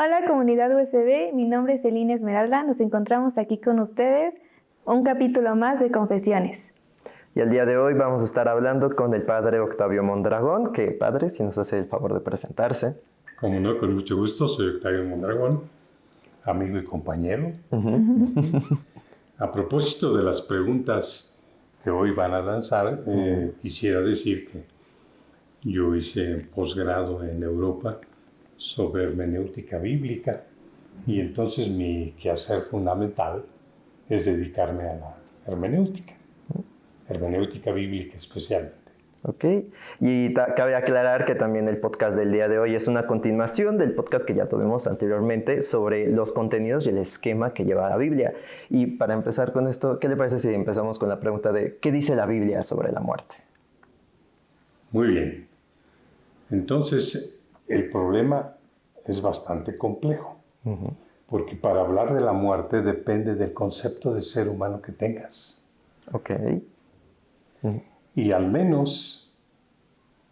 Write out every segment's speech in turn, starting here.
Hola comunidad USB, mi nombre es Elina Esmeralda, nos encontramos aquí con ustedes, un capítulo más de Confesiones. Y el día de hoy vamos a estar hablando con el padre Octavio Mondragón, que padre, si nos hace el favor de presentarse. Como no, con mucho gusto, soy Octavio Mondragón, amigo y compañero. A propósito de las preguntas que hoy van a lanzar, quisiera decir que yo hice posgrado en Europa sobre hermenéutica bíblica y entonces mi quehacer fundamental es dedicarme a la hermenéutica bíblica especialmente. Ok, y cabe aclarar que también el podcast del día de hoy es una continuación del podcast que ya tuvimos anteriormente sobre los contenidos y el esquema que lleva la Biblia. Y para empezar con esto, ¿qué le parece si empezamos con la pregunta de ¿qué dice la Biblia sobre la muerte? Muy bien. Entonces, el problema es bastante complejo, porque para hablar de la muerte depende del concepto de ser humano que tengas. Ok. Y al menos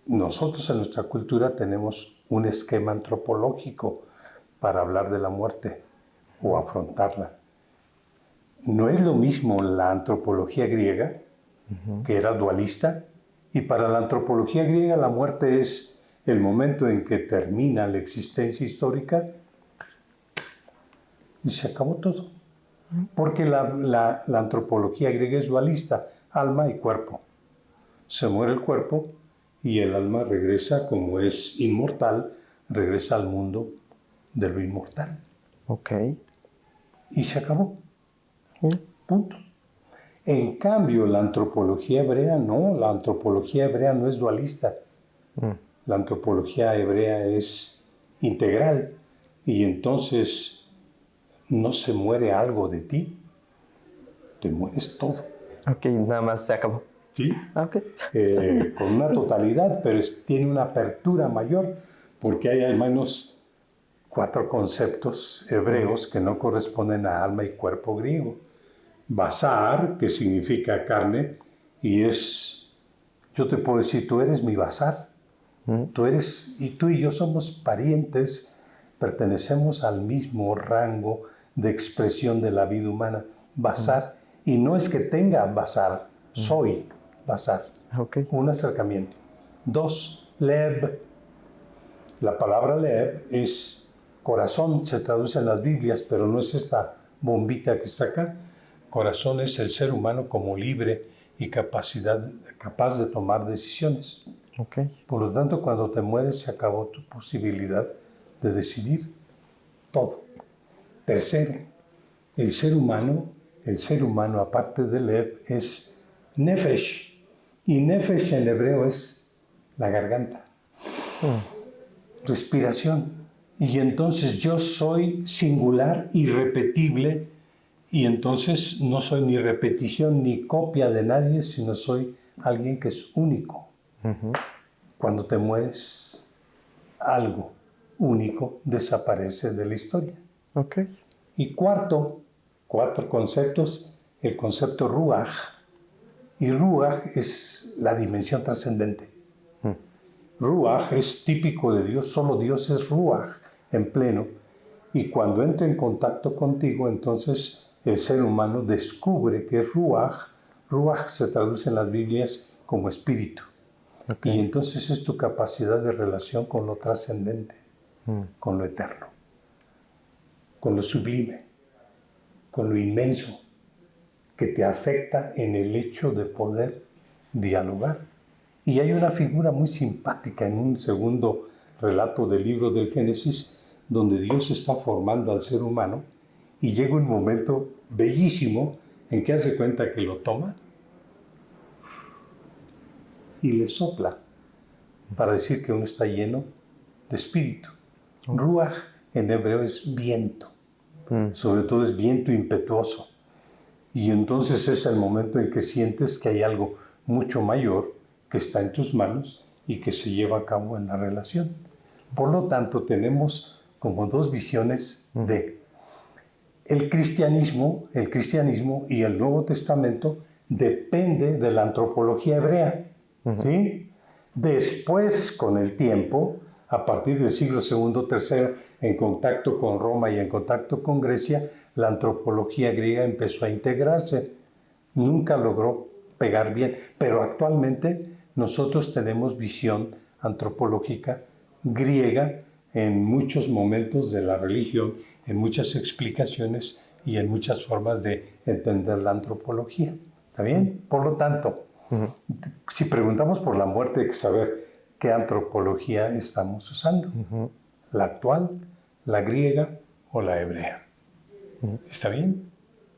nosotros en nuestra cultura tenemos un esquema antropológico para hablar de la muerte o afrontarla. No es lo mismo la antropología griega, que era dualista, y para la antropología griega la muerte es el momento en que termina la existencia histórica y se acabó todo. Porque la antropología griega es dualista, alma y cuerpo. Se muere el cuerpo y el alma regresa, como es inmortal, regresa al mundo de lo inmortal. Ok. Y se acabó. Punto. En cambio, la antropología hebrea no es dualista. La antropología hebrea es integral y entonces no se muere algo de ti, te mueres todo. Ok, nada más se acabó. ¿Sí? Okay. Con una totalidad, pero tiene una apertura mayor porque hay al menos 4 conceptos hebreos que no corresponden a alma y cuerpo griego. Basar, que significa carne, y yo te puedo decir, tú eres mi basar. Y tú y yo somos parientes, pertenecemos al mismo rango de expresión de la vida humana. Basar, y no es que tenga basar, soy basar. Okay. Un acercamiento. 2, lev. La palabra lev es corazón, se traduce en las Biblias, pero no es esta bombita que está acá. Corazón es el ser humano como libre y capaz de tomar decisiones. Okay. Por lo tanto, cuando te mueres se acabó tu posibilidad de decidir todo. Tercero, el ser humano aparte de lev es nefesh. Y nefesh en hebreo es la garganta. Respiración. Y entonces yo soy singular, irrepetible, y entonces no soy ni repetición ni copia de nadie, sino soy alguien que es único. Cuando te mueres, algo único desaparece de la historia. Okay. Y 4 conceptos, el concepto ruach. Y ruach es la dimensión trascendente. Ruach es típico de Dios, solo Dios es ruach en pleno. Y cuando entra en contacto contigo, entonces el ser humano descubre que es ruach. Ruach se traduce en las Biblias como espíritu. Okay. Y entonces es tu capacidad de relación con lo trascendente, con lo eterno, con lo sublime, con lo inmenso, que te afecta en el hecho de poder dialogar. Y hay una figura muy simpática en un segundo relato del libro del Génesis, donde Dios está formando al ser humano y llega un momento bellísimo en que hace cuenta que lo toma y le sopla para decir que uno está lleno de espíritu. Ruach en hebreo es viento, sobre todo es viento impetuoso. Y entonces es el momento en que sientes que hay algo mucho mayor que está en tus manos y que se lleva a cabo en la relación. Por lo tanto, tenemos como 2 visiones de el cristianismo y el Nuevo Testamento depende de la antropología hebrea. ¿Sí? Después, con el tiempo, a partir del siglo II, III, en contacto con Roma y en contacto con Grecia, la antropología griega empezó a integrarse. Nunca logró pegar bien, pero actualmente nosotros tenemos visión antropológica griega en muchos momentos de la religión, en muchas explicaciones y en muchas formas de entender la antropología. ¿Está bien? Por lo tanto, si preguntamos por la muerte, hay que saber qué antropología estamos usando. ¿La actual, la griega o la hebrea? ¿Está bien?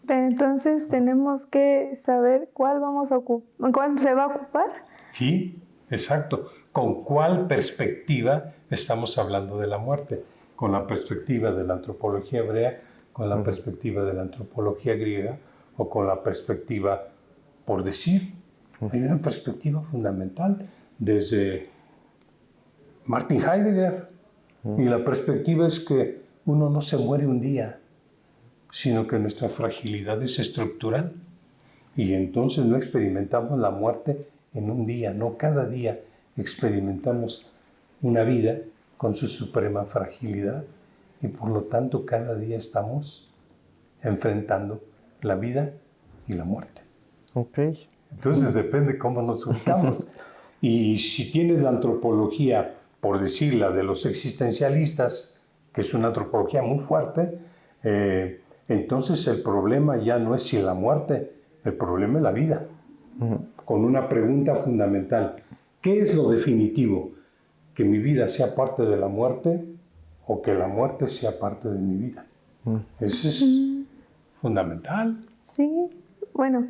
Pero entonces tenemos que saber cuál se va a ocupar. Sí, exacto. ¿Con cuál perspectiva estamos hablando de la muerte? ¿Con la perspectiva de la antropología hebrea, con la perspectiva de la antropología griega o con la perspectiva, por decir? Hay una perspectiva fundamental desde Martin Heidegger, y la perspectiva es que uno no se muere un día, sino que nuestra fragilidad es estructural y entonces no experimentamos la muerte en un día, no cada día experimentamos una vida con su suprema fragilidad y por lo tanto cada día estamos enfrentando la vida y la muerte. Okay. Entonces depende cómo nos ubicamos. Y si tienes la antropología, por decirla, de los existencialistas, que es una antropología muy fuerte, entonces el problema ya no es si la muerte, el problema es la vida. Con una pregunta fundamental: ¿qué es lo definitivo? ¿Que mi vida sea parte de la muerte o que la muerte sea parte de mi vida? Eso es fundamental. Sí, bueno,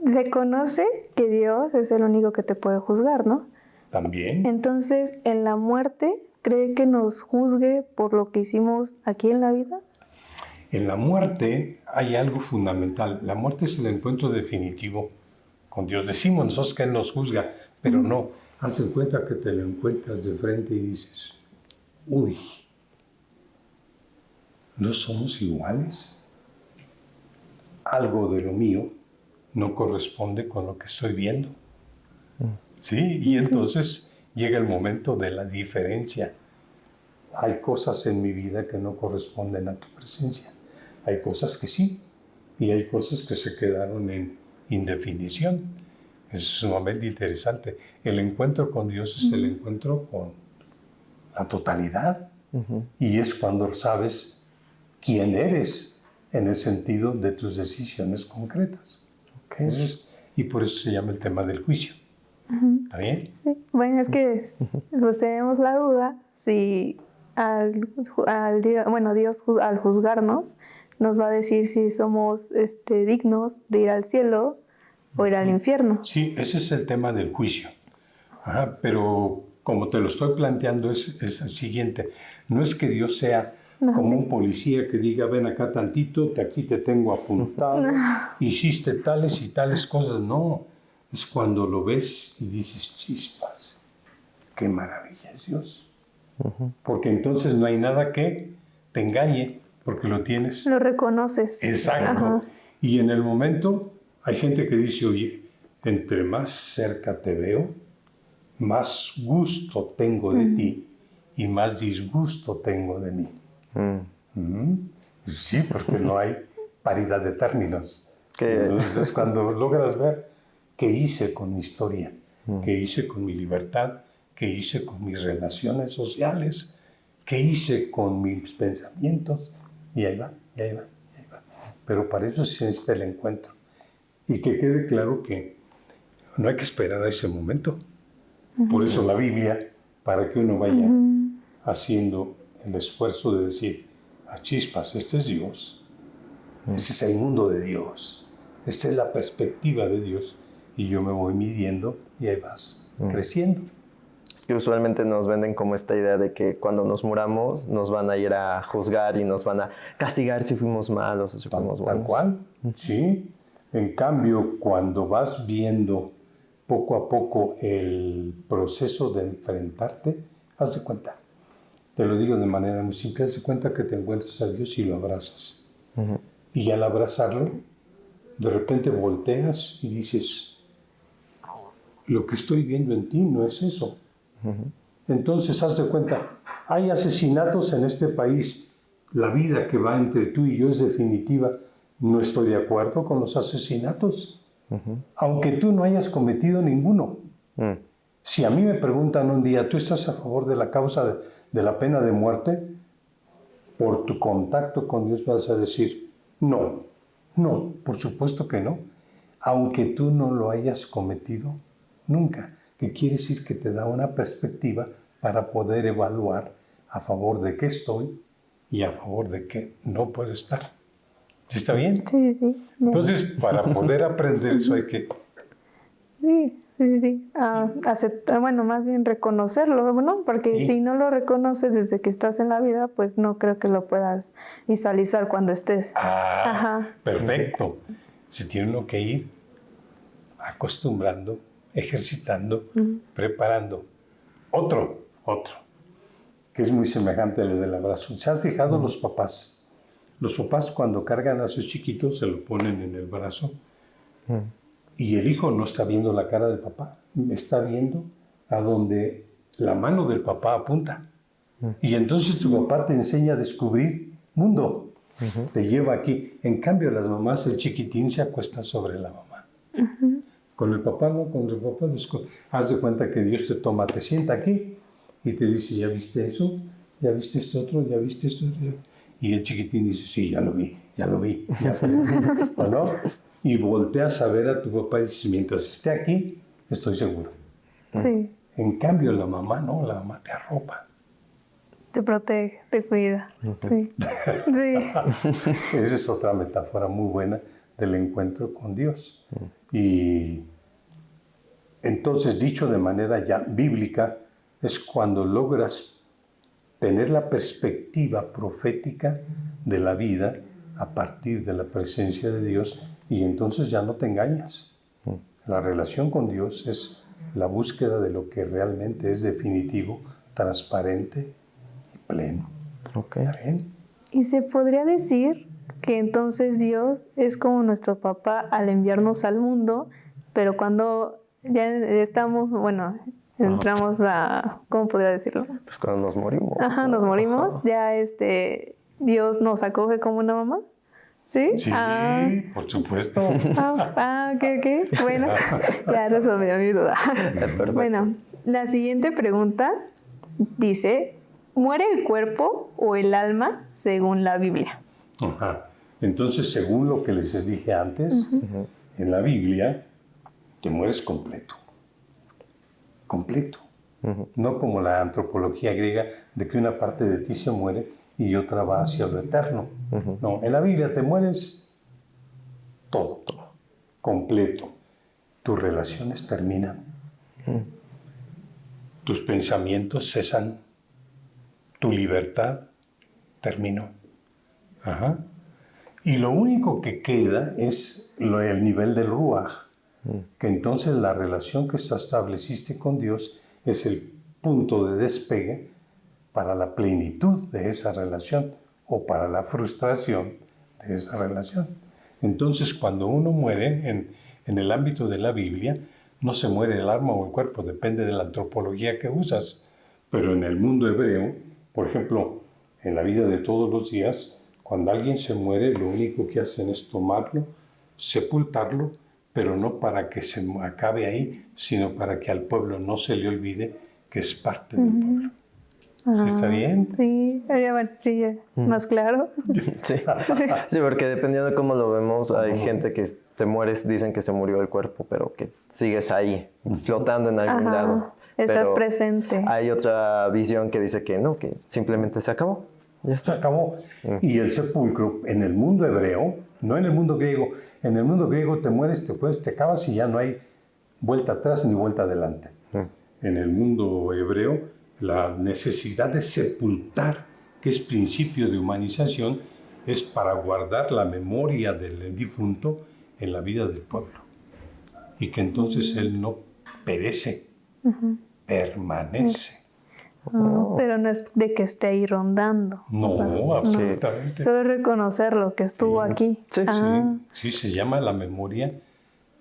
se conoce que Dios es el único que te puede juzgar, ¿no? También. Entonces, en la muerte, ¿cree que nos juzgue por lo que hicimos aquí en la vida? En la muerte hay algo fundamental. La muerte es el encuentro definitivo con Dios. Decimos nosotros que Él nos juzga, pero no. Haz en cuenta que te lo encuentras de frente y dices: uy, ¿no somos iguales? Algo de lo mío no corresponde con lo que estoy viendo. ¿Sí? Y entonces llega el momento de la diferencia. Hay cosas en mi vida que no corresponden a tu presencia. Hay cosas que sí, y hay cosas que se quedaron en indefinición. Es sumamente interesante. El encuentro con Dios es el encuentro con la totalidad. Y es cuando sabes quién eres en el sentido de tus decisiones concretas. Okay. Entonces, y por eso se llama el tema del juicio. ¿Está bien? Sí. Bueno, es que pues tenemos la duda si Dios al juzgarnos nos va a decir si somos dignos de ir al cielo o ir al infierno. Sí, ese es el tema del juicio. Ajá, pero como te lo estoy planteando es el siguiente. No es que Dios sea como un policía que diga: ven acá tantito, aquí te tengo apuntado, hiciste tales y tales cosas. No, es cuando lo ves y dices: chispas, qué maravilla es Dios. Porque entonces no hay nada que te engañe, porque lo tienes. Lo reconoces. Exacto. Ajá. Y en el momento hay gente que dice: oye, entre más cerca te veo, más gusto tengo de ti y más disgusto tengo de mí. Sí, porque no hay paridad de términos. Entonces es cuando logras ver qué hice con mi historia, qué hice con mi libertad, qué hice con mis relaciones sociales, qué hice con mis pensamientos. Y ahí va, y ahí va, y ahí va. Pero para eso sí necesita el encuentro. Y que quede claro que no hay que esperar a ese momento. Por eso la Biblia, para que uno vaya haciendo el esfuerzo de decir: a chispas, este es Dios, este es el mundo de Dios, esta es la perspectiva de Dios, y yo me voy midiendo y ahí vas creciendo. Es que usualmente nos venden como esta idea de que cuando nos muramos nos van a ir a juzgar y nos van a castigar si fuimos malos o si fuimos buenos. Tal cual, sí. En cambio, cuando vas viendo poco a poco el proceso de enfrentarte, haz de cuenta. Te lo digo de manera muy simple: haz de cuenta que te encuentras a Dios y lo abrazas. Y al abrazarlo, de repente volteas y dices: lo que estoy viendo en ti no es eso. Entonces haz de cuenta Hay asesinatos en este país. La vida que va entre tú y yo es definitiva. No estoy de acuerdo con los asesinatos, aunque tú no hayas cometido ninguno. Si a mí me preguntan un día, ¿tú estás a favor de la causa de la pena de muerte? Por tu contacto con Dios vas a decir, no, por supuesto que no, aunque tú no lo hayas cometido nunca. ¿Qué quiere decir? Que te da una perspectiva para poder evaluar a favor de qué estoy y a favor de qué no puedo estar. ¿Sí está bien? Sí. Entonces, para poder aprender eso hay que... Sí. Aceptar, bueno, más bien reconocerlo, ¿no? Porque si no lo reconoces desde que estás en la vida, pues no creo que lo puedas visualizar cuando estés. Perfecto. Se tiene uno que ir acostumbrando, ejercitando, preparando. Otro, que es muy semejante a lo del abrazo. ¿Se han fijado los papás? Los papás cuando cargan a sus chiquitos se lo ponen en el brazo. Y el hijo no está viendo la cara del papá, está viendo a donde la mano del papá apunta. Y entonces tu papá te enseña a descubrir mundo, te lleva aquí. En cambio, las mamás, el chiquitín se acuesta sobre la mamá. Con el papá no, con el papá haz de cuenta que Dios te toma, te sienta aquí y te dice, ¿ya viste eso? ¿Ya viste esto otro? ¿Ya viste esto otro? Y el chiquitín dice, sí, ya lo vi, ya ¿no? Y volteas a ver a tu papá y dices, mientras esté aquí, estoy seguro. Sí. En cambio, la mamá no, la mamá te arropa. Te protege, te cuida. Sí. Esa es otra metáfora muy buena del encuentro con Dios. Y entonces, dicho de manera ya bíblica, es cuando logras tener la perspectiva profética de la vida a partir de la presencia de Dios. Y entonces ya no te engañas. La relación con Dios es la búsqueda de lo que realmente es definitivo, transparente y pleno. ¿Bien? Y se podría decir que entonces Dios es como nuestro papá al enviarnos al mundo, pero cuando ya estamos, entramos a, ¿cómo podría decirlo? Pues cuando nos morimos. Nos morimos, ya Dios nos acoge como una mamá. ¿Sí? Sí, por supuesto. Ok. Bueno, ya resolvió mi duda. Bueno, la siguiente pregunta dice, ¿muere el cuerpo o el alma según la Biblia? Entonces, según lo que les dije antes, en la Biblia te mueres completo. Completo. No como la antropología griega de que una parte de ti se muere y otra va hacia lo eterno. No, en la Biblia te mueres todo, completo. Tus relaciones terminan. Tus pensamientos cesan. Tu libertad terminó. Y lo único que queda es el nivel del Ruach, que entonces la relación que estableciste con Dios es el punto de despegue para la plenitud de esa relación o para la frustración de esa relación. Entonces, cuando uno muere en el ámbito de la Biblia, no se muere el alma o el cuerpo, depende de la antropología que usas. Pero en el mundo hebreo, por ejemplo, en la vida de todos los días, cuando alguien se muere, lo único que hacen es tomarlo, sepultarlo, pero no para que se acabe ahí, sino para que al pueblo no se le olvide que es parte del pueblo. ¿Sí está bien? Sí, más claro. Sí, porque dependiendo de cómo lo vemos, hay gente que te mueres, dicen que se murió el cuerpo, pero que sigues ahí, flotando en algún lado. Estás presente. Hay otra visión que dice que no, que simplemente se acabó. Ya está. Se acabó. Y el sepulcro, en el mundo hebreo, no en el mundo griego, en el mundo griego te mueres, te acabas y ya no hay vuelta atrás ni vuelta adelante. En el mundo hebreo, la necesidad de sepultar, que es principio de humanización, es para guardar la memoria del difunto en la vida del pueblo. Y que entonces él no perece, permanece. Pero no es de que esté ahí rondando. No, absolutamente. Solo reconocerlo, que estuvo aquí. Sí, se llama la memoria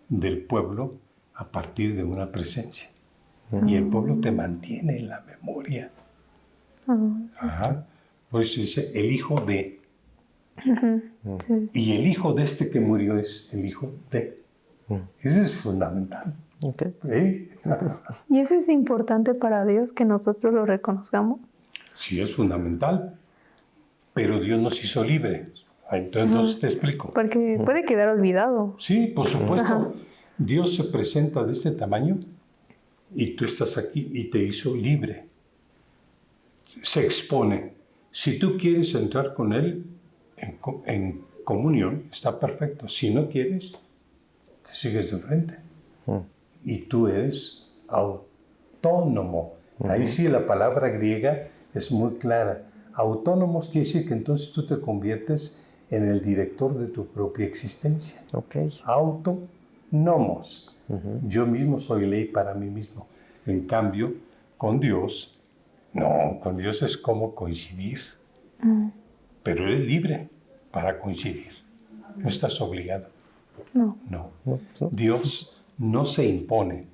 del pueblo a partir de una presencia. Y el pueblo te mantiene en la memoria. Sí, Ajá. Por eso dice el hijo de. sí. Y el hijo de este que murió es el hijo de. Eso es fundamental. Okay. ¿Sí? Y eso es importante para Dios, que nosotros lo reconozcamos. Sí, es fundamental. Pero Dios nos hizo libre. Entonces te explico. Porque puede quedar olvidado. Sí, por supuesto. Ajá. Dios se presenta de este tamaño y tú estás aquí y te hizo libre. Se expone. Si tú quieres entrar con Él en comunión, está perfecto. Si no quieres, te sigues de frente. Y tú eres autónomo. Ahí sí la palabra griega es muy clara. Autónomos quiere decir que entonces tú te conviertes en el director de tu propia existencia. Okay. Autónomos. Yo mismo soy ley para mí mismo. En cambio, con Dios, no, con Dios es como coincidir. Pero eres libre para coincidir. No estás obligado. No. No. No. Dios no se impone,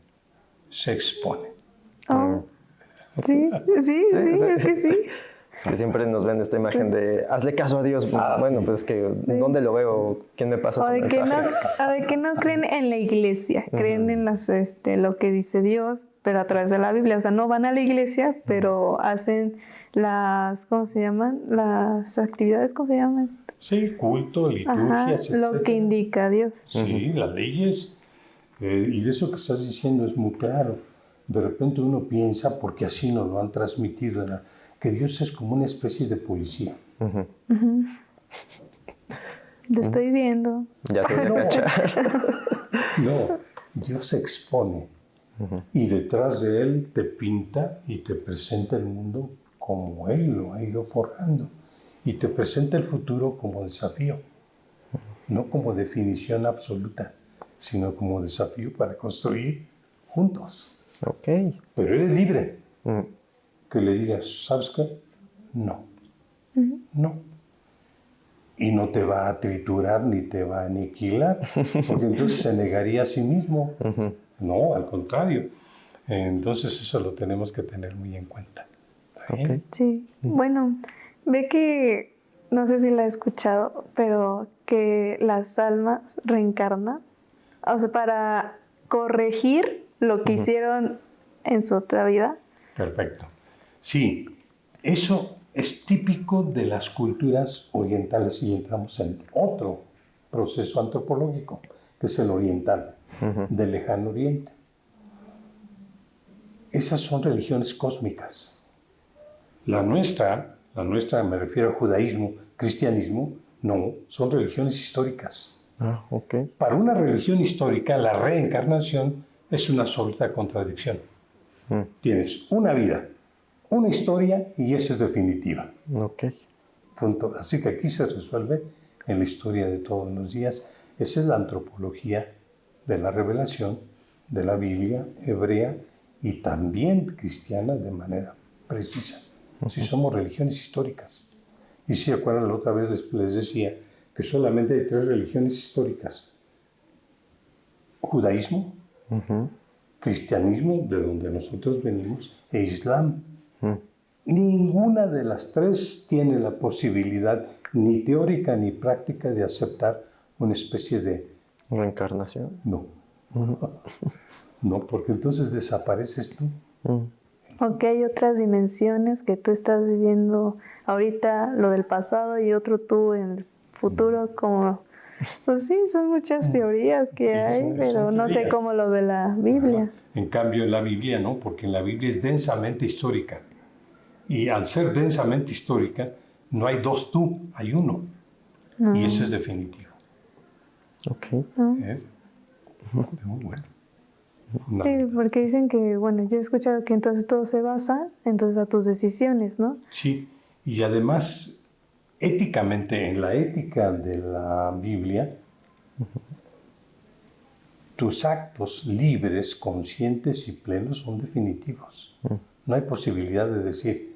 se expone. Oh. Sí, es que sí. Es que siempre nos ven esta imagen de hazle caso a Dios. Bueno, sí. pues que ¿dónde lo veo? ¿Quién me pasa O su de mensaje? que no creen en la iglesia, creen en lo que dice Dios, pero a través de la Biblia. O sea, no van a la iglesia, pero hacen ¿cómo se llaman? Las actividades, ¿cómo se llaman? Sí, culto, liturgias, Lo etcétera. que indica Dios. Sí, las leyes. Y de eso que estás diciendo es muy claro. De repente uno piensa, porque así nos lo han transmitido, ¿verdad?, que Dios es como una especie de policía. Te estoy viendo. Ya te voy a cachar. No, Dios se expone y detrás de Él te pinta y te presenta el mundo como Él lo ha ido forjando y te presenta el futuro como desafío, no como definición absoluta, sino como desafío para construir juntos. Ok. Pero eres libre que le digas, ¿sabes qué? No, no. Y no te va a triturar ni te va a aniquilar, porque entonces se negaría a sí mismo. No, al contrario. Entonces eso lo tenemos que tener muy en cuenta. ¿Está bien? Ok. Sí. Bueno, ve que, no sé si la he escuchado, pero que las almas reencarnan, o sea, para corregir lo que hicieron en su otra vida. Perfecto. Sí, eso es típico de las culturas orientales y entramos en otro proceso antropológico, que es el oriental, del lejano oriente. Esas son religiones cósmicas. La nuestra, me refiero al judaísmo, cristianismo, no, son religiones históricas. Ah, ok. Para una religión histórica, la reencarnación es una absoluta contradicción. Tienes una vida, una historia y esa es definitiva. Ok. Punto. Así que aquí se resuelve en la historia de todos los días. Esa es la antropología de la revelación de la Biblia hebrea y también cristiana de manera precisa. Si somos religiones históricas. Y si acuerdan, la otra vez les decía que solamente hay 3 religiones históricas. Judaísmo, cristianismo, de donde nosotros venimos, e Islam. Ninguna de las 3 tiene la posibilidad, ni teórica ni práctica, de aceptar una especie de Reencarnación. no. No, porque entonces desapareces tú. O que hay otras dimensiones que tú estás viviendo ahorita, lo del pasado, y otro tú en el futuro, como... Pues sí, son muchas teorías que hay, pero no sé cómo lo ve la Biblia. En cambio, en la Biblia no, porque en la Biblia es densamente histórica. Y al ser densamente histórica, no hay 2 tú, hay uno. Y eso es definitivo. Ok. ¿Es? Muy bueno. No. Sí, porque dicen que, bueno, yo he escuchado que entonces todo se basa entonces a tus decisiones, ¿no? Sí, y además, éticamente, en la ética de la Biblia, tus actos libres, conscientes y plenos son definitivos. No hay posibilidad de decir,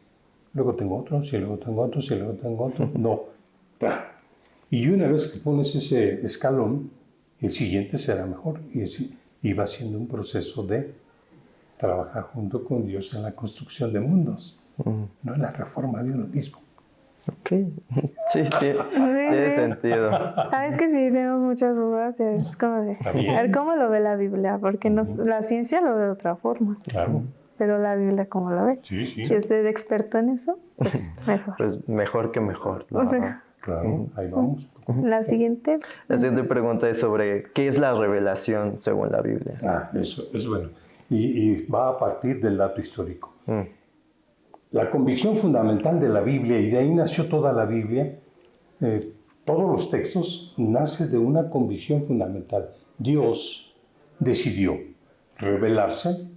luego tengo otros, y luego tengo otros, y luego tengo otros. No. Y una vez que pones ese escalón, el siguiente será mejor. Y va siendo un proceso de trabajar junto con Dios en la construcción de mundos. no es la reforma de uno mismo. Ok, sí, tiene sentido. Sabes que sí tenemos muchas dudas, es como de, a ver cómo lo ve la Biblia, porque la ciencia lo ve de otra forma. Claro. Pero la Biblia, ¿cómo la ve? Sí, sí. Si usted es experto en eso, pues mejor. Pues mejor que mejor. O sea, Claro, ahí vamos. la siguiente. La siguiente pregunta es sobre qué es la revelación según la Biblia. Eso es bueno. Y va a partir del dato histórico. La convicción fundamental de la Biblia, y de ahí nació toda la Biblia, todos los textos, nace de una convicción fundamental. Dios decidió revelarse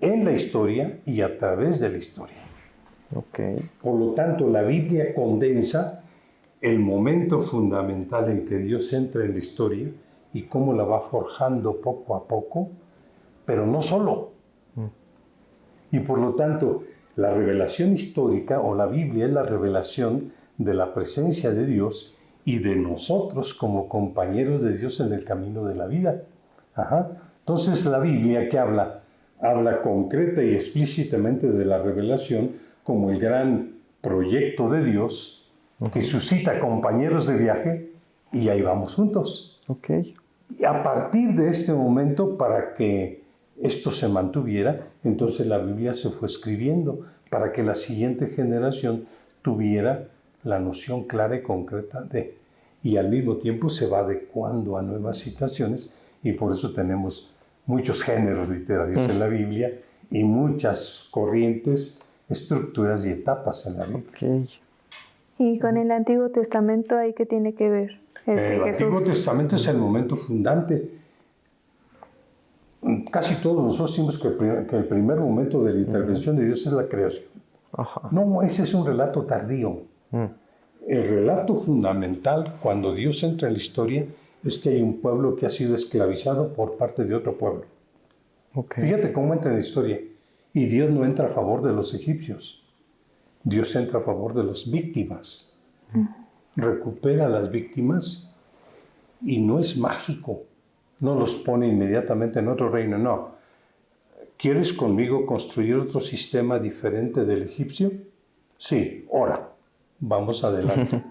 en la historia y a través de la historia. Okay. Por lo tanto, la Biblia condensa el momento fundamental en que Dios entra en la historia y cómo la va forjando poco a poco, pero no solo. Y por lo tanto, la revelación histórica o la Biblia es la revelación de la presencia de Dios y de nosotros como compañeros de Dios en el camino de la vida. Entonces la Biblia que habla concreta y explícitamente de la revelación como el gran proyecto de Dios que suscita compañeros de viaje y ahí vamos juntos. Okay. Y a partir de este momento, para que esto se mantuviera, entonces la Biblia se fue escribiendo para que la siguiente generación tuviera la noción clara y concreta de, y al mismo tiempo se va adecuando a nuevas situaciones, y por eso tenemos muchos géneros literarios en la Biblia y muchas corrientes, estructuras y etapas en la Biblia. Okay. Y con el Antiguo Testamento, ¿ahí qué tiene que ver? El Jesús. Antiguo Testamento es el momento fundante. Casi todos nosotros decimos que el primer momento de la intervención de Dios es la creación. No, ese es un relato tardío. El relato fundamental, cuando Dios entra en la historia, es que hay un pueblo que ha sido esclavizado por parte de otro pueblo. Okay. Fíjate cómo entra en la historia. Y Dios no entra a favor de los egipcios. Dios entra a favor de las víctimas. Recupera a las víctimas y no es mágico. No los pone inmediatamente en otro reino, no. ¿Quieres conmigo construir otro sistema diferente del egipcio? Sí, ora. Vamos adelante.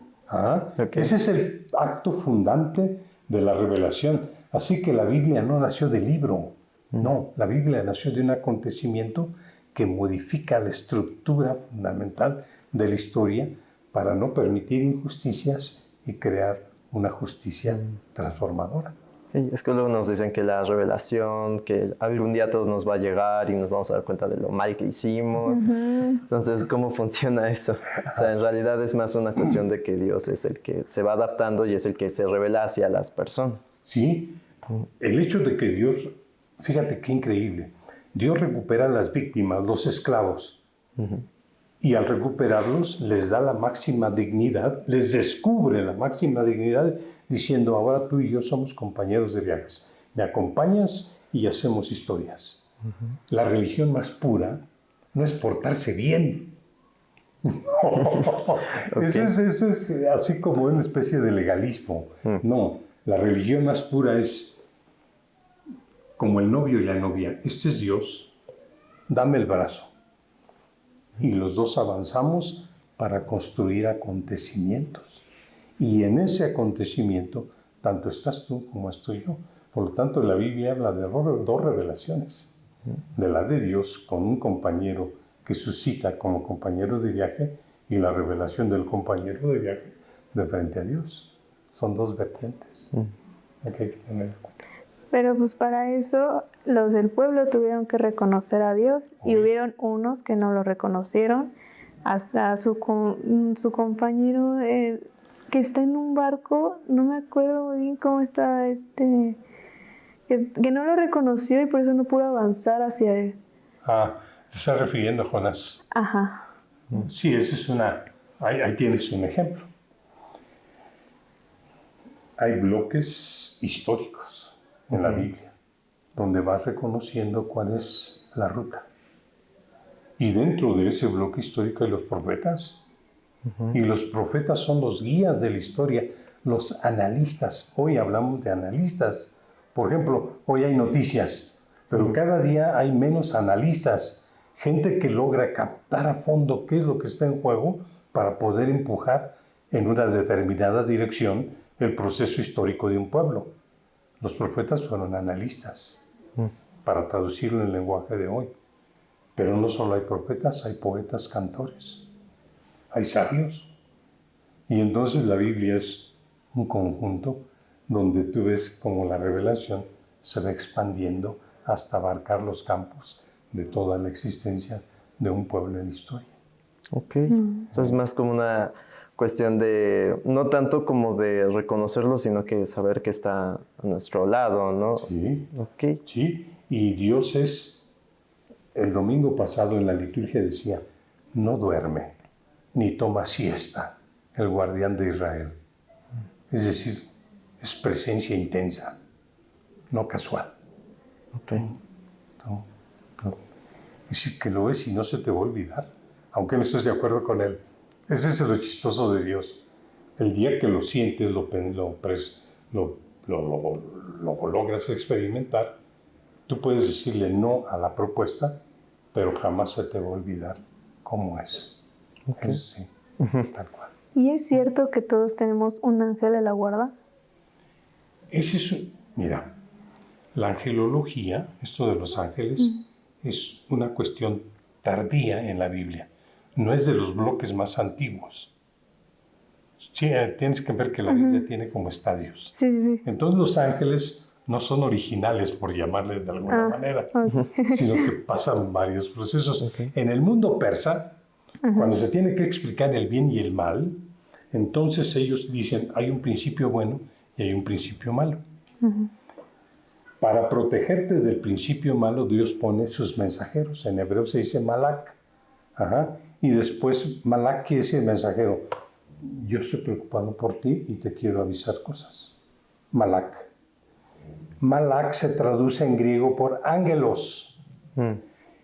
Okay. Ese es el acto fundante de la revelación. Así que la Biblia no nació de libro. No, la Biblia nació de un acontecimiento que modifica la estructura fundamental de la historia para no permitir injusticias y crear una justicia transformadora. Sí, es que luego nos dicen que la revelación, que algún día a todos nos va a llegar y nos vamos a dar cuenta de lo mal que hicimos. Entonces, ¿cómo funciona eso? O sea, en realidad es más una cuestión de que Dios es el que se va adaptando y es el que se revela hacia las personas. Sí, el hecho de que Dios, fíjate qué increíble, Dios recupera a las víctimas, los esclavos, y al recuperarlos les da la máxima dignidad, les descubre la máxima dignidad, diciendo, ahora tú y yo somos compañeros de viajes. Me acompañas y hacemos historias. La religión más pura no es portarse bien. No. Eso es así como una especie de legalismo. No, la religión más pura es como el novio y la novia. Este es Dios, dame el brazo. Y los dos avanzamos para construir acontecimientos. Y en ese acontecimiento, tanto estás tú como estoy yo. Por lo tanto, la Biblia habla de dos revelaciones. De la de Dios con un compañero que suscita como compañero de viaje y la revelación del compañero de viaje de frente a Dios. Son dos vertientes que hay que tener en cuenta. Pero pues para eso los del pueblo tuvieron que reconocer a Dios y hubieron unos que no lo reconocieron. Hasta su compañero que está en un barco, no me acuerdo muy bien cómo estaba que no lo reconoció y por eso no pudo avanzar hacia él. Te estás refiriendo a Jonás. Ajá. Sí, esa es ahí tienes un ejemplo. Hay bloques históricos en la Biblia donde vas reconociendo cuál es la ruta. Y dentro de ese bloque histórico hay los profetas. Y los profetas son los guías de la historia, los analistas. Hoy hablamos de analistas. Por ejemplo, hoy hay noticias, pero cada día hay menos analistas, gente que logra captar a fondo qué es lo que está en juego para poder empujar en una determinada dirección el proceso histórico de un pueblo. Los profetas fueron analistas para traducirlo en el lenguaje de hoy. Pero no solo hay profetas, hay poetas, cantores, hay sabios. Y entonces la Biblia es un conjunto donde tú ves como la revelación se va expandiendo hasta abarcar los campos de toda la existencia de un pueblo en la historia. Ok. Entonces más como una cuestión de, no tanto como de reconocerlo, sino que saber que está a nuestro lado, ¿no? Sí. Ok. Sí, y Dios es, el domingo pasado en la liturgia decía, no duerme, ni toma siesta, el guardián de Israel. Es decir, es presencia intensa, no casual. Ok. No. Es decir, que lo ves y no se te va a olvidar, aunque no estés de acuerdo con él. Ese es lo chistoso de Dios. El día que lo sientes, lo logras experimentar, tú puedes decirle no a la propuesta, pero jamás se te va a olvidar cómo es. Okay. Sí, tal cual. ¿Y es cierto que todos tenemos un ángel de la guarda? Mira, la angelología, esto de los ángeles, es una cuestión tardía en la Biblia. No es de los bloques más antiguos. Sí, tienes que ver que la Biblia tiene como estadios. Sí, sí, sí. Entonces los ángeles no son originales, por llamarles de alguna manera, sino que pasan varios procesos. Okay. En el mundo persa, cuando se tiene que explicar el bien y el mal, entonces ellos dicen, hay un principio bueno y hay un principio malo. Para protegerte del principio malo, Dios pone sus mensajeros. En hebreo se dice malak. Y después, malak quiere decir mensajero. Yo estoy preocupado por ti y te quiero avisar cosas. Malak. Malak se traduce en griego por ángelos.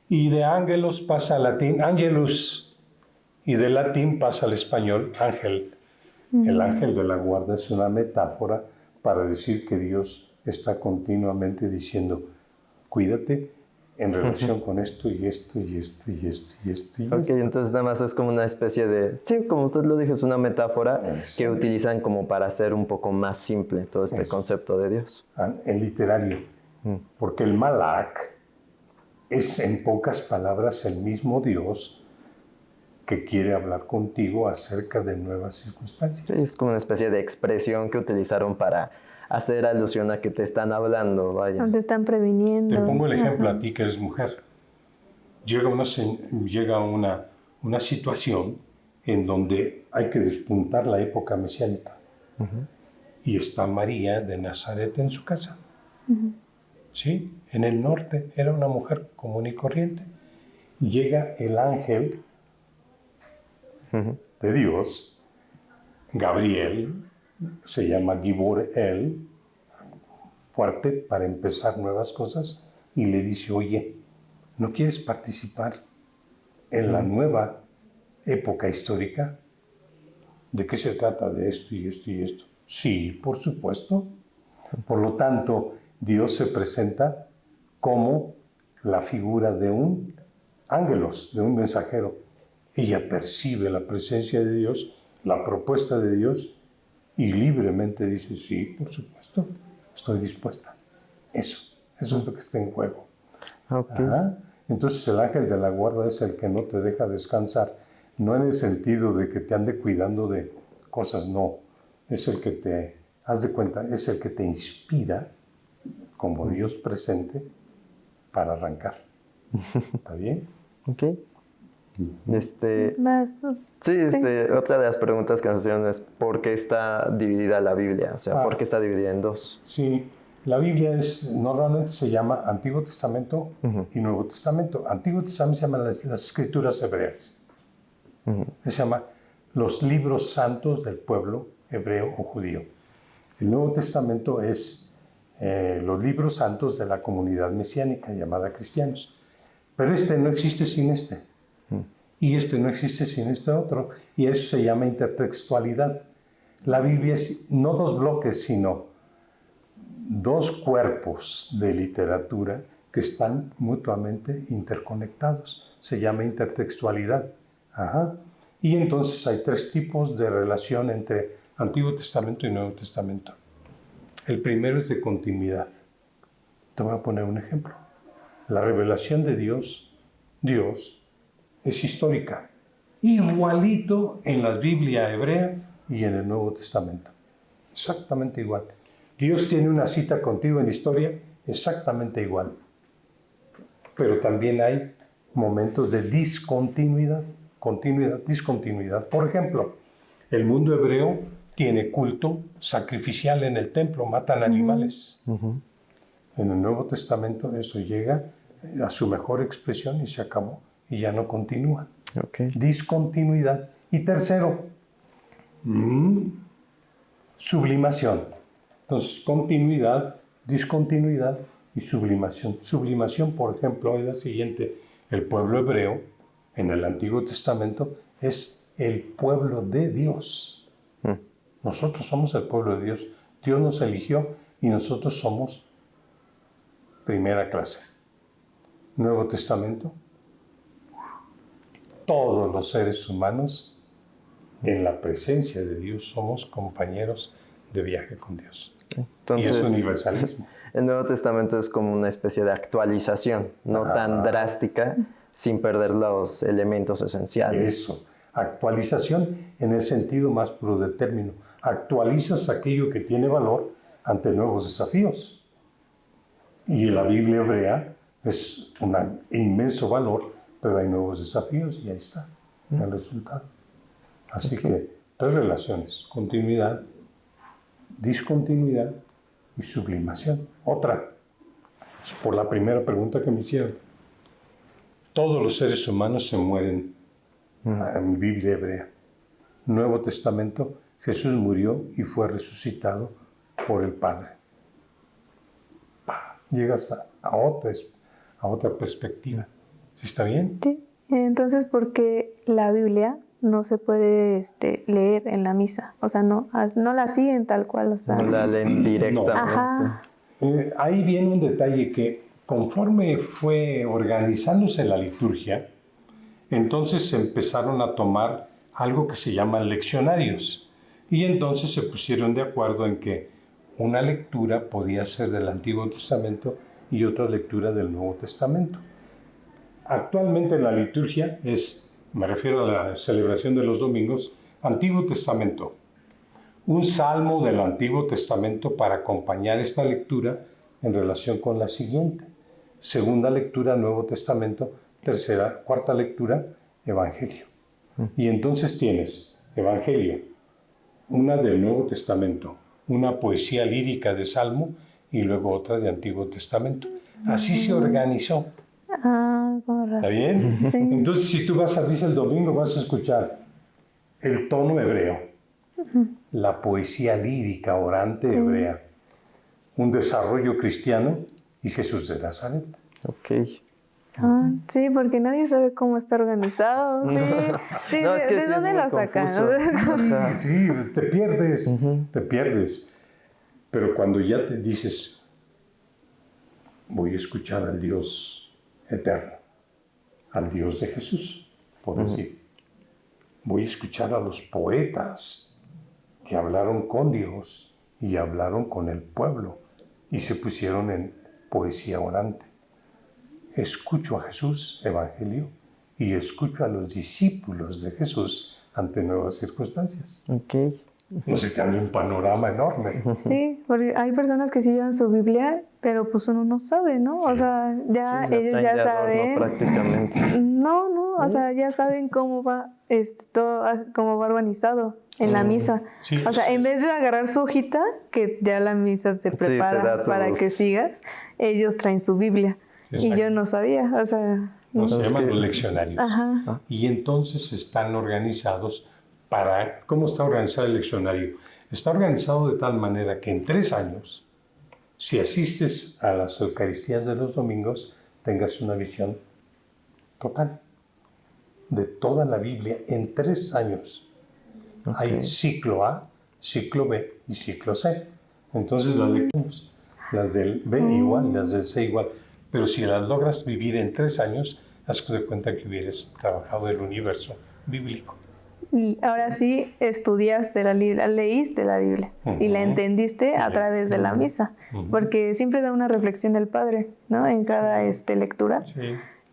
Y de ángelos pasa al latín angelus. Y de latín pasa al español ángel. El ángel de la guarda es una metáfora para decir que Dios está continuamente diciendo, cuídate en relación con esto y esto y esto y esto y esto y esto. Ok, entonces nada más es como una especie de, sí, como usted lo dijo, es una metáfora que utilizan como para hacer un poco más simple todo este concepto de Dios. En literario, porque el malak es en pocas palabras el mismo Dios que quiere hablar contigo acerca de nuevas circunstancias. Sí, es como una especie de expresión que utilizaron para hacer alusión a que te están hablando, vaya. Te están previniendo. Te pongo el ejemplo a ti que eres mujer. Llega una situación en donde hay que despuntar la época mesiánica. Y está María de Nazaret en su casa. ¿Sí? En el norte era una mujer común y corriente. Llega el ángel de Dios, Gabriel, se llama Gibor El, fuerte para empezar nuevas cosas, y le dice, oye, ¿no quieres participar en la nueva época histórica? ¿De qué se trata? De esto y esto y esto. Sí, por supuesto. Por lo tanto, Dios se presenta como la figura de un ángelos, de un mensajero. Ella percibe la presencia de Dios, la propuesta de Dios, y libremente dice, sí, por supuesto, estoy dispuesta. Eso es lo que está en juego. Okay. Entonces el ángel de la guarda es el que no te deja descansar, no en el sentido de que te ande cuidando de cosas, no. Es el que te, haz de cuenta, es el que te inspira como Dios presente para arrancar. ¿Está bien? Sí, otra de las preguntas que nos hicieron es ¿por qué está dividida la Biblia? O sea, ¿por qué está dividida en dos? Sí, la Biblia normalmente se llama Antiguo Testamento y Nuevo Testamento. Antiguo Testamento se llaman las escrituras hebreas. Se llama los libros santos del pueblo hebreo o judío. El Nuevo Testamento es los libros santos de la comunidad mesiánica llamada cristianos. Pero no existe sin este. Y no existe sin este otro. Y eso se llama intertextualidad. La Biblia es no dos bloques, sino dos cuerpos de literatura que están mutuamente interconectados. Se llama intertextualidad. Ajá. Y entonces hay 3 tipos de relación entre Antiguo Testamento y Nuevo Testamento. El primero es de continuidad. Te voy a poner un ejemplo. La revelación de Dios es histórica. Igualito en la Biblia hebrea y en el Nuevo Testamento. Exactamente igual. Dios tiene una cita contigo en la historia exactamente igual. Pero también hay momentos de discontinuidad. Discontinuidad. Por ejemplo, el mundo hebreo tiene culto sacrificial en el templo, matan animales. En el Nuevo Testamento eso llega a su mejor expresión y se acabó y ya no continúa. Discontinuidad. Y tercero, sublimación. Entonces, continuidad, discontinuidad y sublimación. Sublimación, por ejemplo, es la siguiente. El pueblo hebreo en el Antiguo Testamento es el pueblo de Dios. Nosotros somos el pueblo de Dios. Dios nos eligió y nosotros somos primera clase. Nuevo Testamento. Todos los seres humanos en la presencia de Dios somos compañeros de viaje con Dios. Entonces, y es universalismo. El Nuevo Testamento es como una especie de actualización, no tan drástica, sin perder los elementos esenciales. Eso, actualización en el sentido más puro del término. Actualizas aquello que tiene valor ante nuevos desafíos. Y la Biblia hebrea es un inmenso valor, pero hay nuevos desafíos y ahí está el resultado. Así que 3 relaciones: continuidad, discontinuidad y sublimación. Otra, por la primera pregunta que me hicieron. Todos los seres humanos se mueren en Biblia hebrea. Nuevo Testamento, Jesús murió y fue resucitado por el Padre. Llegas a otra perspectiva. ¿Sí está bien? Sí. Entonces, ¿por qué la Biblia no se puede leer en la misa? O sea, no la siguen tal cual. O sea, No la leen directamente. Ajá. Ahí viene un detalle que conforme fue organizándose la liturgia, entonces se empezaron a tomar algo que se llaman leccionarios. Y entonces se pusieron de acuerdo en que una lectura podía ser del Antiguo Testamento y otra lectura del Nuevo Testamento. Actualmente la liturgia me refiero a la celebración de los domingos, Antiguo Testamento. Un salmo del Antiguo Testamento para acompañar esta lectura en relación con la siguiente. Segunda lectura, Nuevo Testamento. Cuarta lectura, Evangelio. Y entonces tienes Evangelio, una del Nuevo Testamento, una poesía lírica de Salmo y luego otra de Antiguo Testamento. Así se organizó. Con razón. ¿Está bien? Sí. Entonces, si tú vas a misa el domingo, vas a escuchar el tono hebreo, la poesía lírica orante hebrea, un desarrollo cristiano y Jesús de Nazaret. Sí, porque nadie sabe cómo está organizado. Sí, No, es que ¿de dónde lo sacan? Sí, pues te pierdes. Pero cuando ya te dices, voy a escuchar al Dios eterno, al Dios de Jesús, por decir, voy a escuchar a los poetas que hablaron con Dios y hablaron con el pueblo y se pusieron en poesía orante. Escucho a Jesús, Evangelio, y escucho a los discípulos de Jesús ante nuevas circunstancias. No se te abre un panorama enorme. Sí, porque hay personas que sí llevan su Biblia, pero pues uno no sabe, ¿no? O sea, ya ellos ya saben. Prácticamente. No, o sea, ya saben cómo va todo, cómo va organizado en la misa. Sí, o sea, en vez de agarrar su hojita, que ya la misa te prepara para que sigas, ellos traen su Biblia. Exacto. Y yo no sabía, o sea... No, se llaman los leccionarios. Ajá. Y entonces están organizados para... ¿Cómo está organizado el leccionario? Está organizado de tal manera que en 3 años, si asistes a las Eucaristías de los domingos, tengas una visión total de toda la Biblia en 3 años. Hay ciclo A, ciclo B y ciclo C. Entonces las lecturas, las del B igual y las del C igual. pero si las logras vivir en 3 años, haz de cuenta que hubieras trabajado el universo bíblico. Y ahora sí estudiaste la Biblia, leíste la Biblia y la entendiste a través de la misa, porque siempre da una reflexión el Padre, ¿no? En cada lectura. Sí,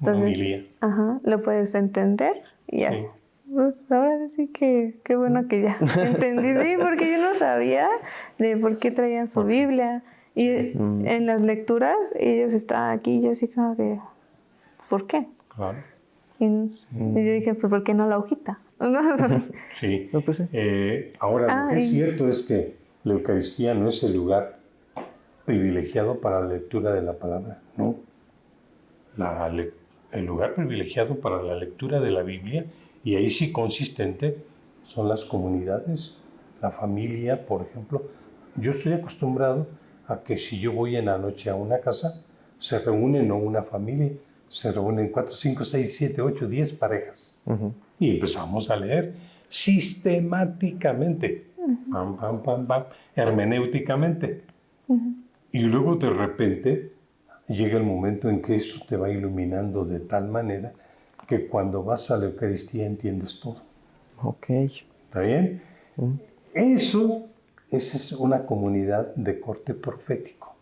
Entonces, una homilía. Lo puedes entender y ya. Sí. Pues ahora sí que qué bueno que ya entendí, sí, porque yo no sabía de por qué traían su Biblia. Y en las lecturas ellos estaban aquí y yo así como que, ¿por qué? Claro. Y yo dije, pues ¿por qué no la hojita? Sí. No, pues sí. Ahora, lo que es cierto es que la Eucaristía no es el lugar privilegiado para la lectura de la palabra, ¿no? El lugar privilegiado para la lectura de la Biblia, y ahí sí consistente, son las comunidades, la familia, por ejemplo. Yo estoy acostumbrado a que si yo voy en la noche a una casa, se reúnen no una familia, se reúnen 4, 5, 6, 7, 8, 10 parejas. Y empezamos a leer sistemáticamente, pam, pam, pam, pam, hermenéuticamente. Y luego de repente llega el momento en que esto te va iluminando de tal manera que cuando vas a la Eucaristía entiendes todo. Ok. ¿Está bien? Esa es una comunidad de corte profético.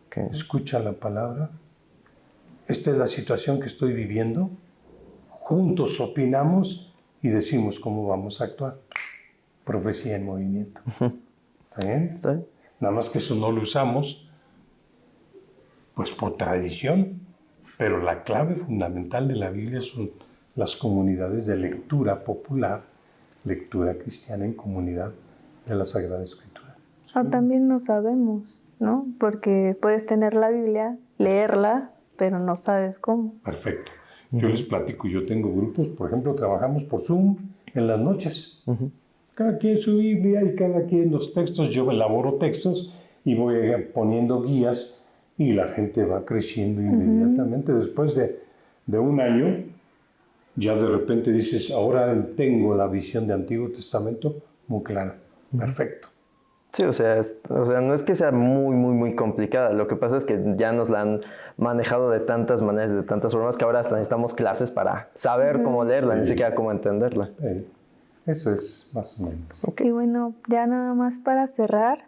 Okay. Escucha la palabra. Esta es la situación que estoy viviendo. Juntos opinamos y decimos cómo vamos a actuar. Profecía en movimiento. ¿Está bien? ¿Está bien? Nada más que eso no lo usamos, pues por tradición. Pero la clave fundamental de la Biblia son las comunidades de lectura popular, lectura cristiana en comunidad de la Sagrada Escritura. O también no sabemos, ¿no? Porque puedes tener la Biblia, leerla, pero no sabes cómo. Perfecto. Yo les platico, yo tengo grupos, por ejemplo, trabajamos por Zoom en las noches. Cada quien su Biblia y cada quien los textos. Yo elaboro textos y voy poniendo guías y la gente va creciendo inmediatamente. Después de un año, ya de repente dices, ahora tengo la visión de Antiguo Testamento muy clara. Perfecto. Sí, o sea, no es que sea muy, muy, muy complicada. Lo que pasa es que ya nos la han manejado de tantas maneras, de tantas formas, que ahora hasta necesitamos clases para saber cómo leerla, ni siquiera cómo entenderla. Eso es más o menos. Y bueno, ya nada más para cerrar,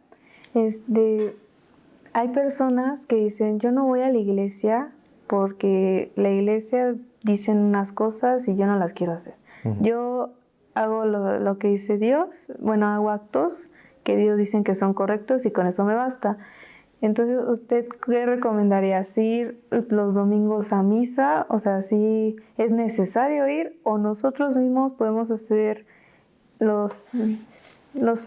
hay personas que dicen, yo no voy a la iglesia porque la iglesia dicen unas cosas y yo no las quiero hacer. Yo hago lo que dice Dios, hago actos que Dios dicen que son correctos y con eso me basta. Entonces, ¿usted qué recomendaría? ¿Sí ir los domingos a misa? O sea, ¿sí es necesario ir o nosotros mismos podemos hacer los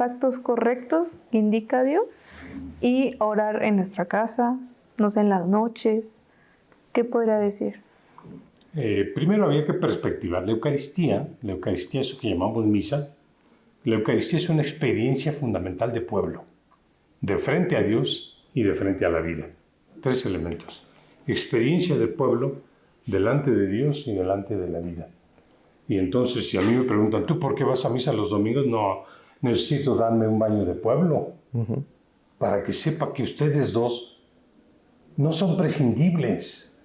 actos correctos que indica Dios y orar en nuestra casa, no sé, en las noches? ¿Qué podría decir? Primero había que perspectivar la Eucaristía, eso que llamamos misa. La Eucaristía es una experiencia fundamental de pueblo, de frente a Dios y de frente a la vida. 3 elementos. Experiencia de pueblo delante de Dios y delante de la vida. Y entonces, si a mí me preguntan, ¿tú por qué vas a misa los domingos? No, necesito darme un baño de pueblo para que sepa que ustedes dos no son prescindibles.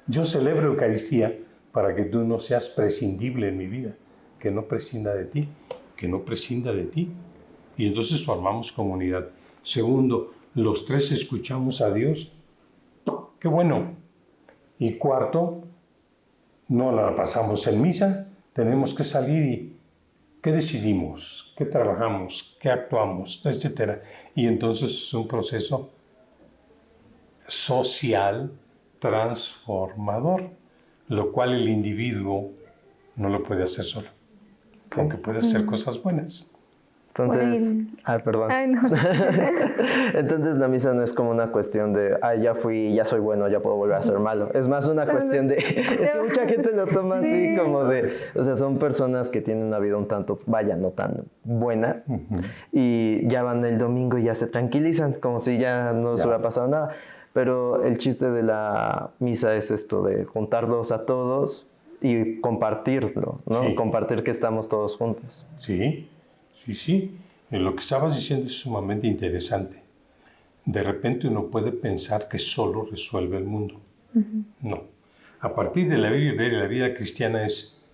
Yo celebro Eucaristía para que tú no seas prescindible en mi vida, que no prescinda de ti, que no prescinda de ti. Y entonces formamos comunidad. Segundo, los 3 escuchamos a Dios. ¡Qué bueno! Y cuarto, no la pasamos en misa, tenemos que salir y ¿qué decidimos? ¿Qué trabajamos? ¿Qué actuamos? Etcétera. Y entonces es un proceso social transformador, lo cual el individuo no lo puede hacer solo, aunque puede hacer cosas buenas. Entonces, perdón. Ay, no. Entonces la misa no es como una cuestión de, ya fui, ya soy bueno, ya puedo volver a ser malo. Es más una cuestión de, es que mucha gente lo toma así como de, o sea, son personas que tienen una vida un tanto, no tan buena, y ya van el domingo y ya se tranquilizan, como si ya no les hubiera pasado nada. Pero el chiste de la misa es esto de juntarlos a todos y compartirlo, ¿no? Sí. Compartir que estamos todos juntos. Sí. Lo que estabas diciendo es sumamente interesante. De repente uno puede pensar que solo resuelve el mundo. No. A partir de la Biblia, la vida cristiana es,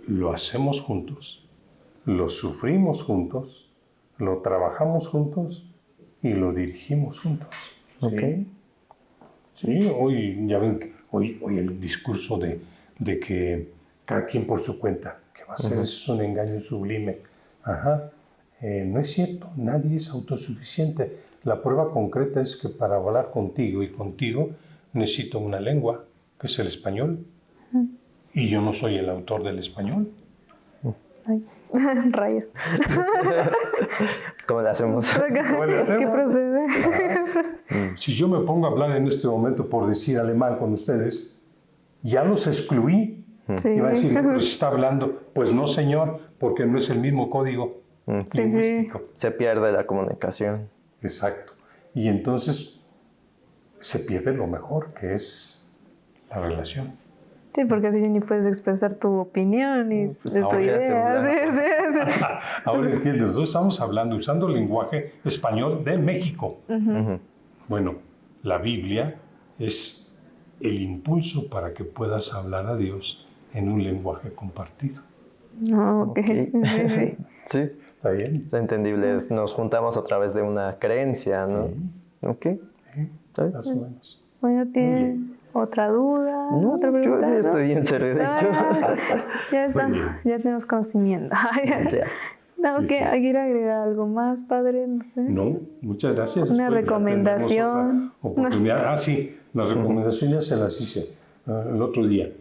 lo hacemos juntos, lo sufrimos juntos, lo trabajamos juntos y lo dirigimos juntos. ¿Sí? Ok. Sí, hoy ya ven, hoy el discurso de que cada quien por su cuenta, que va a ser es un engaño sublime. Ajá. No es cierto, nadie es autosuficiente. La prueba concreta es que para hablar contigo y contigo necesito una lengua, que es el español. Y yo no soy el autor del español. Ay. Rayos. ¿Cómo le hacemos? ¿Qué procede? Si yo me pongo a hablar en este momento por decir alemán con ustedes, ya los excluí. Sí. Y va a decir, pues está hablando. Pues no, señor, porque no es el mismo código lingüístico. Se pierde la comunicación. Exacto. Y entonces se pierde lo mejor, que es la relación. Sí, porque así ni puedes expresar tu opinión y tu idea. Sí. Ahora entiendo, nosotros estamos hablando, usando el lenguaje español de México. Bueno, la Biblia es el impulso para que puedas hablar a Dios en un lenguaje compartido. Ok. Sí. Sí, ¿Está bien? es entendible. Nos juntamos a través de una creencia, ¿no? Sí. Ok. Sí, ¿Está bien? más o menos. Bueno, ¿tiene otra duda? No, ¿Otra yo pregunta? ya ¿No? estoy bien servido. Ya está, Muy bien. ya tenemos conocimiento. Ya. No, Sí, ¿qué? sí. ¿Quiere agregar algo más, padre? No sé. No, muchas gracias. Una Después ya recomendación. tendremos otra oportunidad. Sí, las recomendaciones ya se las hice el otro día.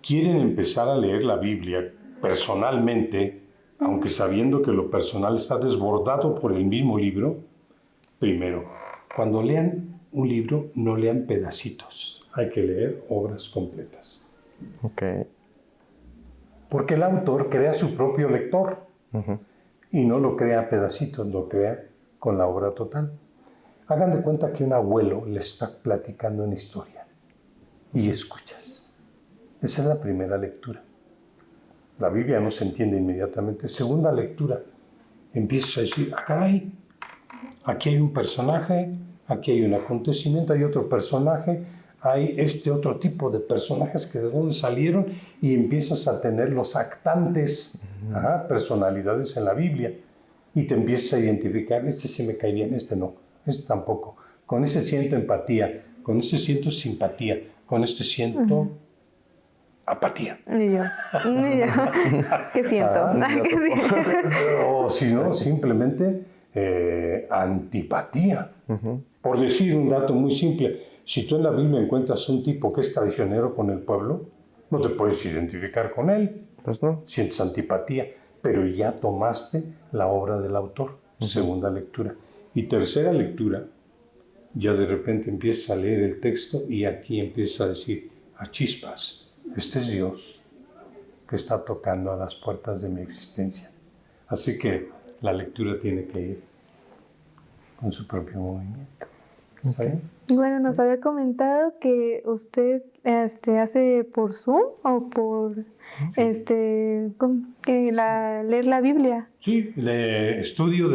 ¿Quieren empezar a leer la Biblia personalmente, aunque sabiendo que lo personal está desbordado por el mismo libro? Primero, cuando lean un libro, no lean pedacitos. Hay que leer obras completas. Ok. Porque el autor crea su propio lector y no lo crea a pedacitos, lo crea con la obra total. Hagan de cuenta que un abuelo le está platicando una historia y escuchas. Esa es la primera lectura. La Biblia no se entiende inmediatamente. Segunda lectura, empiezas a decir, caray, aquí hay un personaje, aquí hay un acontecimiento, hay otro personaje, hay este otro tipo de personajes que de dónde salieron y empiezas a tener los actantes, personalidades en la Biblia y te empiezas a identificar, este sí me cae bien, este no, este tampoco. Con este siento empatía, con este siento simpatía, con este siento apatía. Ni yo. ¿Qué siento? ¿Qué siento? O si no, simplemente antipatía. Por decir un dato muy simple, si tú en la Biblia encuentras un tipo que es traicionero con el pueblo, no te puedes identificar con él. Pues no. Sientes antipatía, pero ya tomaste la obra del autor. Segunda lectura. Y tercera lectura, ya de repente empiezas a leer el texto y aquí empiezas a decir, a chispas, este es Dios que está tocando a las puertas de mi existencia. Así que la lectura tiene que ir con su propio movimiento. ¿Está bien? Bueno, nos había comentado que usted hace por Zoom o por leer la Biblia. Sí, el estudio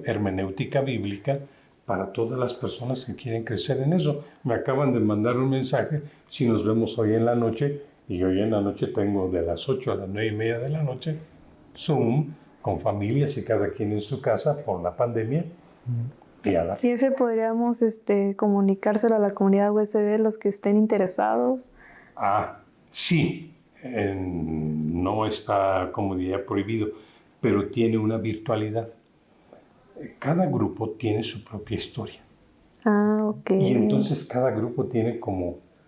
hermenéutica bíblica para todas las personas que quieren crecer en eso. Me acaban de mandar un mensaje, si nos vemos hoy en la noche, y hoy en la noche tengo de las 8 a las 9:30 de la noche, Zoom, con familias y cada quien en su casa por la pandemia, y a dar. Y ese podríamos comunicárselo a la comunidad USB, los que estén interesados. Sí, no está, como diría, prohibido, pero tiene una virtualidad. Cada grupo tiene su propia historia. Ok. Y entonces cada grupo tiene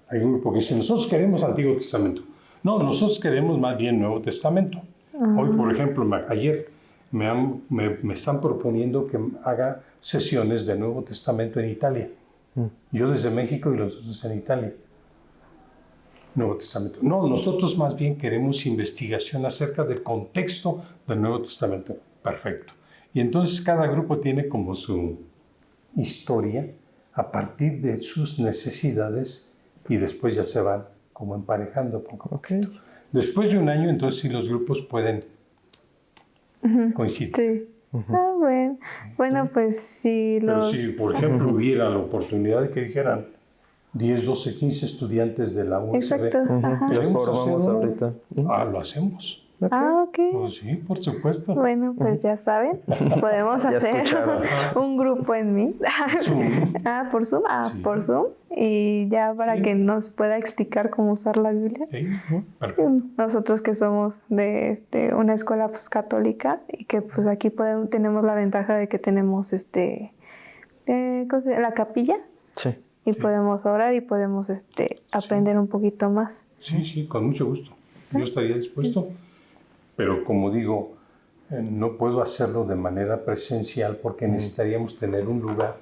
hay un grupo que dice, nosotros queremos Antiguo Testamento. No, nosotros queremos más bien Nuevo Testamento. Hoy, por ejemplo, ayer me están proponiendo que haga sesiones de Nuevo Testamento en Italia. Yo desde México y los otros en Italia. Nuevo Testamento. No, nosotros más bien queremos investigación acerca del contexto del Nuevo Testamento. Perfecto. Y entonces cada grupo tiene como su historia a partir de sus necesidades y después ya se van como emparejando poco a poco. Después de un año, entonces sí los grupos pueden coincidir. Sí. Ah, bueno. Bueno, pues si Pero los... si, por ejemplo, hubiera la oportunidad de que dijeran 10, 12, 15 estudiantes de la USB, Exacto. Ajá. Los ¿queremos formamos hacerlo? ahorita. Lo hacemos. Ah, ok. Pues sí, por supuesto. Bueno, pues ya saben, podemos Ya hacer escucharon. un grupo en Meet. Zoom. Por Zoom. Sí. Por Zoom. Y ya para Sí. que nos pueda explicar cómo usar la Biblia. Sí, perfecto. Nosotros que somos de una escuela pues católica y que pues aquí tenemos la ventaja de que tenemos la capilla Sí. y podemos orar y podemos aprender un poquito más. Sí, sí, con mucho gusto. Yo estaría dispuesto, pero como digo, no puedo hacerlo de manera presencial porque necesitaríamos tener un lugar.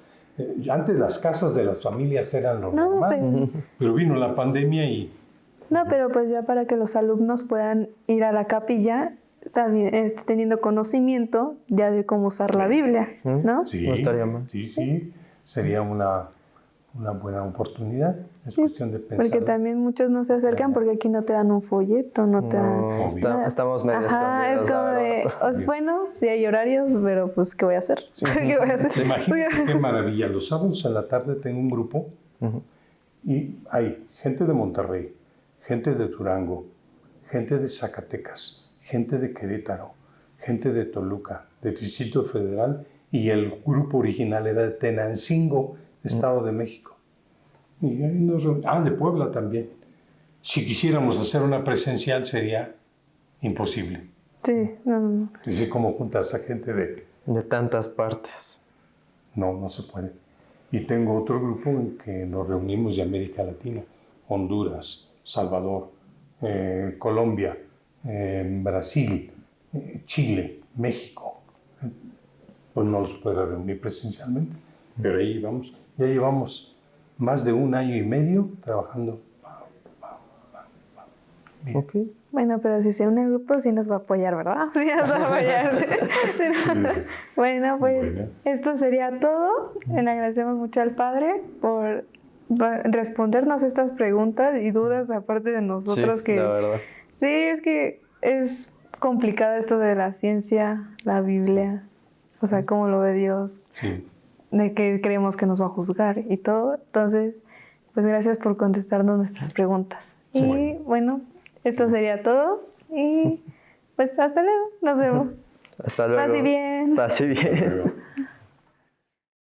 Antes las casas de las familias eran lo No, normal, pero vino la pandemia y No, pero pues ya para que los alumnos puedan ir a la capilla teniendo conocimiento ya de cómo usar la Biblia, ¿no? sí, No estaría mal. sí, sería una buena oportunidad. Es cuestión de pensar. Porque también muchos no se acercan porque aquí no te dan un folleto, no te dan... No, estamos medio Ajá, es escondidos, como la de, verdad. Bueno, sí hay horarios, pero pues, ¿qué voy a hacer? ¿Qué voy a hacer? Imagínate qué maravilla. Los sábados en la tarde tengo un grupo y hay gente de Monterrey, gente de Durango, gente de Zacatecas, gente de Querétaro, gente de Toluca, del Distrito Federal, y el grupo original era de Tenancingo, Estado de México. Y ahí de Puebla también. Si quisiéramos hacer una presencial sería imposible. Sí, no. Dice cómo juntas a gente De tantas partes. No se puede. Y tengo otro grupo en que nos reunimos de América Latina, Honduras, Salvador, Colombia, Brasil, Chile, México. Pues no los puedo reunir presencialmente, pero ahí vamos. Ya llevamos más de 1 año y medio trabajando. Bien. Okay. Bueno, pero si se une el grupo, sí nos va a apoyar, ¿verdad? Sí nos va a apoyar. Sí. Bueno, pues esto sería todo. Le agradecemos mucho al Padre por respondernos estas preguntas y dudas aparte de nosotros Sí, la verdad. Sí, es que es complicado esto de la ciencia, la Biblia, o sea, cómo lo ve Dios, Sí. de que creemos que nos va a juzgar y todo. Entonces, pues gracias por contestarnos nuestras preguntas. Sí. Y bueno, esto sería todo y pues hasta luego, nos vemos. Hasta luego. Pase bien. Pase bien. Hasta luego.